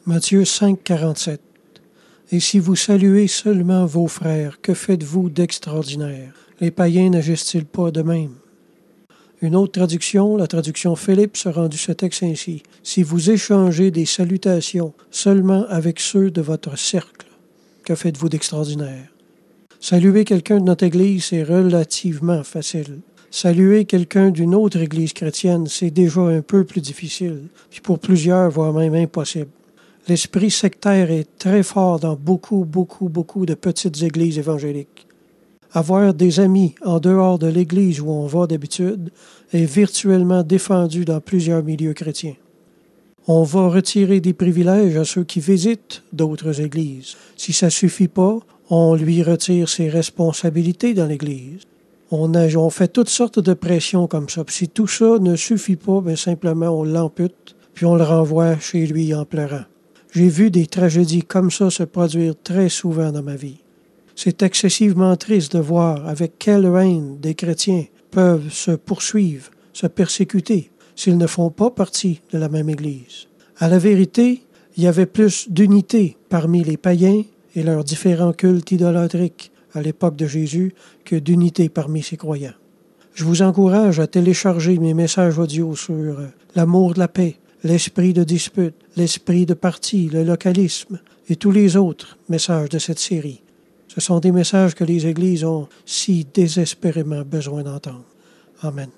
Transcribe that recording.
Matthieu 5, 47. Et si vous saluez seulement vos frères, que faites-vous d'extraordinaire? Les païens n'agissent-ils pas de même? Une autre traduction, la traduction Philippe, a rendu ce texte ainsi. Si vous échangez des salutations seulement avec ceux de votre cercle, que faites-vous d'extraordinaire? Saluer quelqu'un de notre Église, c'est relativement facile. Saluer quelqu'un d'une autre Église chrétienne, c'est déjà un peu plus difficile, puis pour plusieurs, voire même impossible. L'esprit sectaire est très fort dans beaucoup de petites églises évangéliques. Avoir des amis en dehors de l'église où on va d'habitude est virtuellement défendu dans plusieurs milieux chrétiens. On va retirer des privilèges à ceux qui visitent d'autres églises. Si ça ne suffit pas, on lui retire ses responsabilités dans l'église. On fait toutes sortes de pressions comme ça. Puis si tout ça ne suffit pas, bien simplement on l'ampute, puis on le renvoie chez lui en pleurant. J'ai vu des tragédies comme ça se produire très souvent dans ma vie. C'est excessivement triste de voir avec quelle haine des chrétiens peuvent se poursuivre, se persécuter, s'ils ne font pas partie de la même Église. À la vérité, il y avait plus d'unité parmi les païens et leurs différents cultes idolâtriques à l'époque de Jésus que d'unité parmi ses croyants. Je vous encourage à télécharger mes messages audio sur l'amour de la paix, l'esprit de dispute, l'esprit de parti, le localisme et tous les autres messages de cette série. Ce sont des messages que les églises ont si désespérément besoin d'entendre. Amen.